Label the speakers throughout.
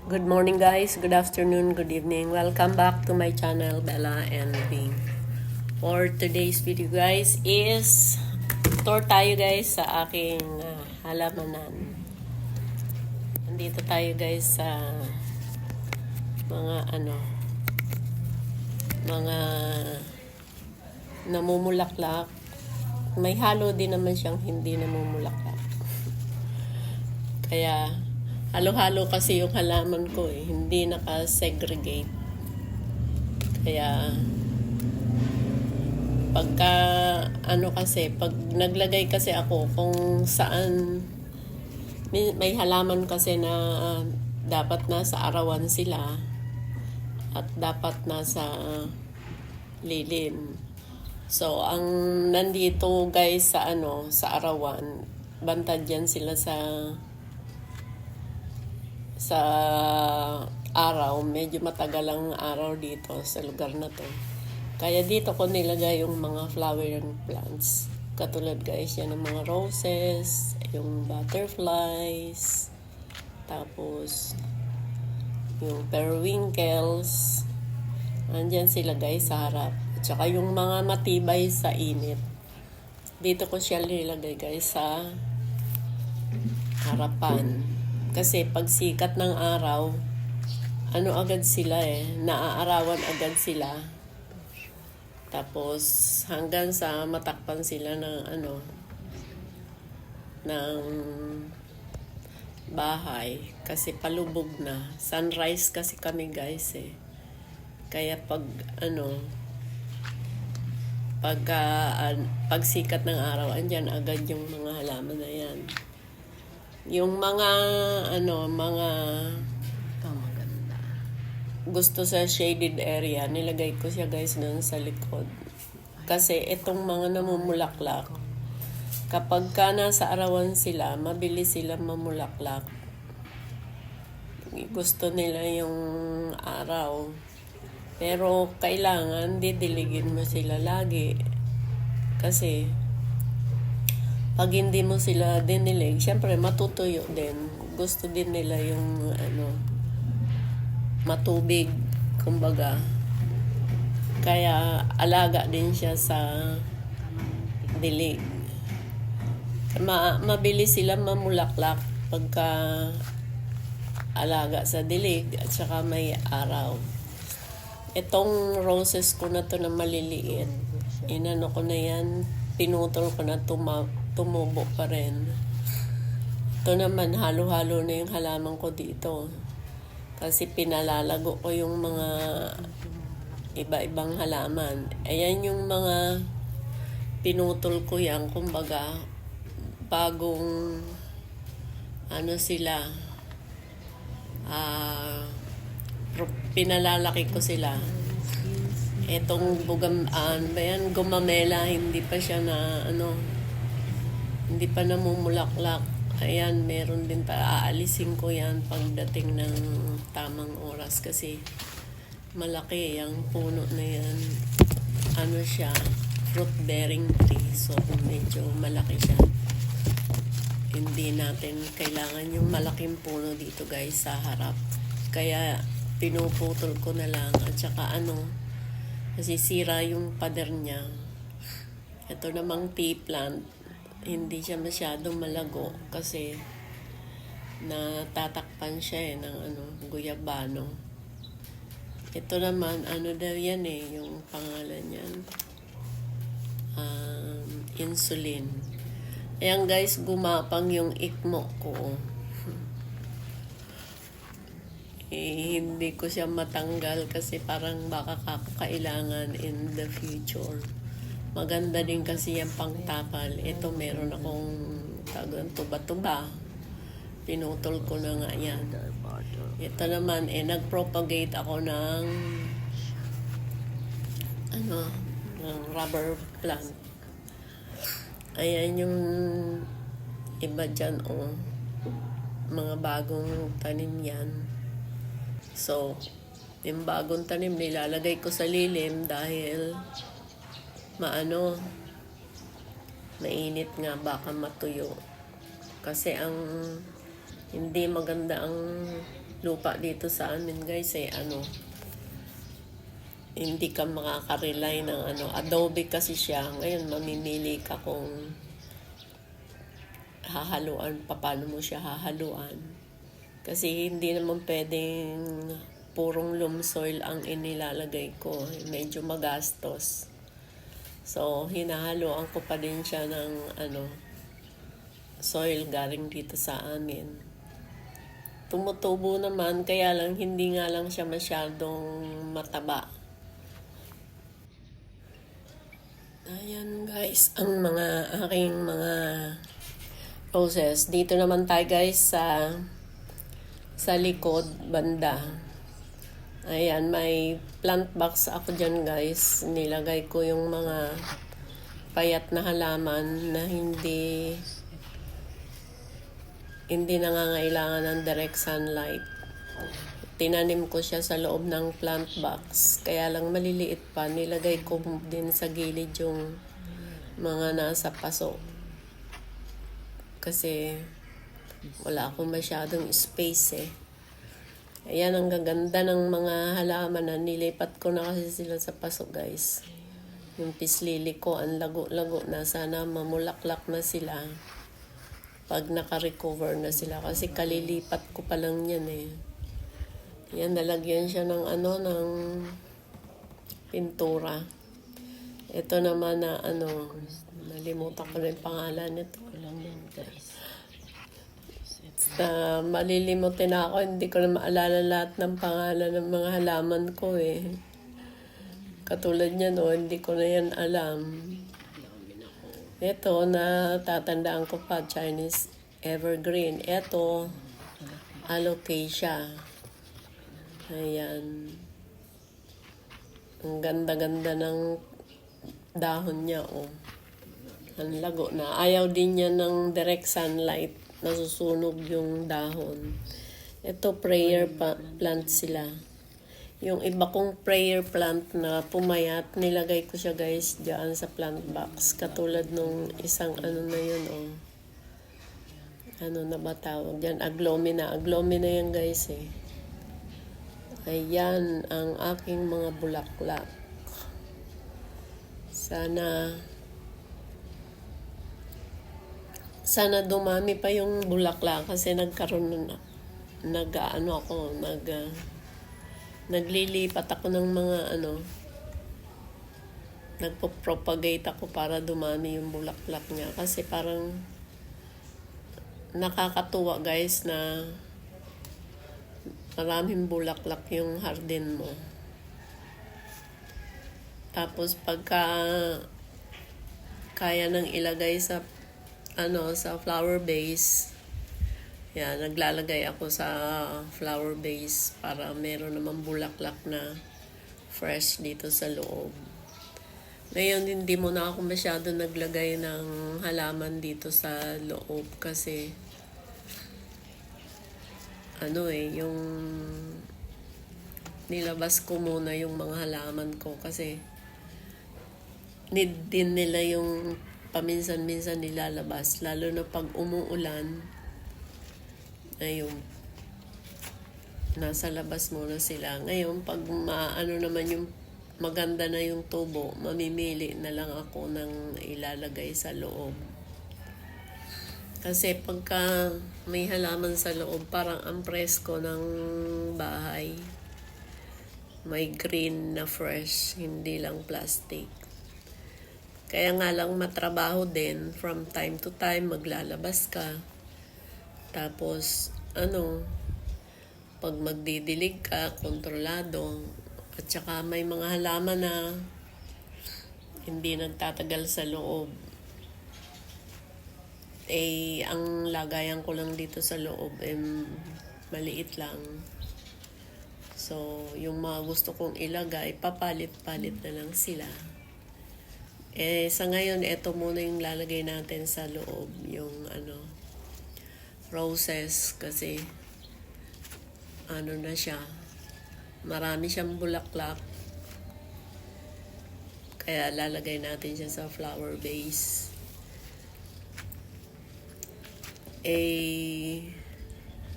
Speaker 1: Good morning guys, good afternoon, good evening. Welcome back to my channel, Bella and Bing. For today's video guys is tour tayo guys sa aking halamanan. Nandito tayo guys sa mga namumulaklak. May halo din naman siyang hindi namumulaklak. Kaya halo-halo kasi yung halaman ko hindi naka-segregate. Kaya pagka pag naglagay kasi ako kung saan may halaman kasi na dapat nasa arawan sila at dapat nasa lilim. So ang nandito guys sa arawan, bantad yan sila sa araw, medyo matagal ang araw dito sa lugar na to. Kaya dito ko nilagay yung mga flowering plants. Katulad guys, yan ang mga roses, yung butterflies, tapos yung periwinkles. Andyan sila guys sa harap. At saka yung mga matibay sa init. Dito ko siya nilagay guys sa harapan. Kasi pag sikat ng araw, agad sila naaarawan agad sila. Tapos hanggang sa matakpan sila ng bahay kasi palubog na. Sunrise kasi kami guys Kaya pag sikat ng araw, andyan agad yung mga halaman na yan. Yung mga maganda. Gusto sa shaded area, nilagay ko siya guys doon sa likod. Kasi itong mga namumulaklak, kapag ka nasa arawan sila, mabilis sila mamulaklak. Gusto nila yung araw. Pero kailangan didiligin mo sila lagi. Kasi pag hindi mo sila dinilig, syempre matutuyo din. Gusto din nila yung matubig, kumbaga. Kaya alaga din siya sa dilig. Mabilis sila mamulaklak pagka alaga sa dilig at saka may araw. Itong roses ko na to na maliliit, inano ko na yan, pinutol ko na tumubo pa rin. Ito naman, halo-halo na yung halaman ko dito. Kasi pinalalago ko yung mga iba-ibang halaman. Ayan yung mga pinutol ko yan, kumbaga, bagong sila. Pinalalaki ko sila. Etong gumamela, hindi pa siya hindi pa namumulaklak. Ayan, meron din pa. Aalisin ko yan pagdating ng tamang oras kasi malaki yung puno na yan. Siya, fruit bearing tree. So, medyo malaki siya. Hindi natin kailangan yung malaking puno dito guys sa harap. Kaya pinuputol ko na lang at saka nasisira yung pader niya. Ito namang tea plant, hindi siya masyadong malago kasi natatakpan siya ng guyabano. Ito naman daw yan yung pangalan niyan, insulin. Ayan guys, gumapang yung ikmo ko. Hindi ko siya matanggal kasi parang baka kailangan in the future. Maganda din kasi yung pangtapal. Ito meron akong tuba-tuba. Pinutol ko na nga yan. Ito naman nagpropagate ako ng ng rubber plant. Ayan yung iba dyan mga bagong tanim yan. So, yung bagong tanim nilalagay ko sa lilim dahil mainit nga, baka matuyo. Kasi hindi maganda ang lupa dito sa amin guys hindi ka makaka-rely ng adobe kasi siya. Ngayon mamimili ka kung hahaluan, paano mo siya hahaluan. Kasi hindi naman pwedeng purong loam soil ang inilalagay ko. Medyo magastos. So, hinahaluan ko pa din siya ng soil galing dito sa amin. Tumutubo naman, kaya lang hindi nga lang siya masyadong mataba. Ayan guys, ang mga aking mga roses. Dito naman tayo guys sa likod banda. Ayan, may plant box ako dyan guys. Nilagay ko yung mga payat na halaman na hindi nangangailangan ng direct sunlight. Tinanim ko siya sa loob ng plant box. Kaya lang maliliit pa. Nilagay ko din sa gilid yung mga nasa paso. Kasi wala akong masyadong space eh. Ayan, ang gaganda ng mga halaman na nilipat ko na kasi sila sa paso guys. Yung pislili ko, ang lago-lago na. Sana mamulaklak na sila pag naka-recover na sila. Kasi kalilipat ko pa lang yan eh. Yan, nalagyan siya ng ng pintura. Ito naman na nalimutan ko na yung pangalan nito.
Speaker 2: Lang yan guys.
Speaker 1: Malilimutin na ako, hindi ko na maalala lahat ng pangalan ng mga halaman ko eh. Katulad niyan hindi ko na yan alam. Ito na tatandaan ko pa, Chinese evergreen. Ito, alocasia. Ayan. Ang ganda-ganda ng dahon niya, Ang lago na. Ayaw din niya ng direct sunlight. Nasusunog yung dahon. Ito, prayer plant sila. Yung iba kong prayer plant na pumayat, nilagay ko siya guys dyan sa plant box. Katulad nung isang na yun, Ano na ba tawag dyan? Aglomina. Aglomina yan guys eh. Ayan ang aking mga bulaklak. Sana dumami pa yung bulaklak kasi nagkaroon naglilipat ako ng mga nagpo-propagate ako para dumami yung bulaklak niya kasi parang nakakatuwa guys na maraming bulaklak yung hardin mo. Tapos pagka kaya nang ilagay sa sa flower vase, yan, naglalagay ako sa flower vase para meron naman bulaklak na fresh dito sa loob. Ngayon, hindi mo na ako masyado naglagay ng halaman dito sa loob kasi yung nilabas ko muna yung mga halaman ko kasi need din nila yung paminsan-minsan nilalabas, lalo na pag umuulan. Ayun, nasa labas muna sila. Ngayon, pag naman yung maganda na yung tubo, mamimili na lang ako ng ilalagay sa loob. Kasi pagka may halaman sa loob, parang ang presko ng bahay. May green na fresh, hindi lang plastic. Kaya nga lang matrabaho din, from time to time maglalabas ka. Tapos, pag magdidilig ka, kontrolado. At saka may mga halaman na hindi nagtatagal sa loob. Ang lagayan ko lang dito sa loob, maliit lang. So, yung mga gusto kong ilagay, papalit-palit na lang sila. Sa ngayon, ito muna yung lalagay natin sa loob, yung roses, kasi na siya, marami siyang bulaklak, kaya lalagay natin siya sa flower vase.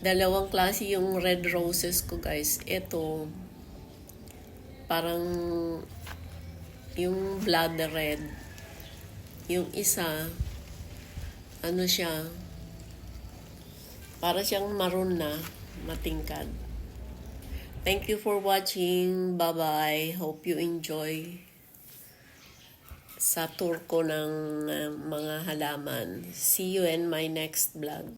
Speaker 1: Dalawang klase yung red roses ko, guys. Ito, parang yung blood red. Yung isa, ano siya, para siyang maroon na, matingkad. Thank you for watching. Bye-bye. Hope you enjoy sa tour ko ng mga halaman. See you in my next vlog.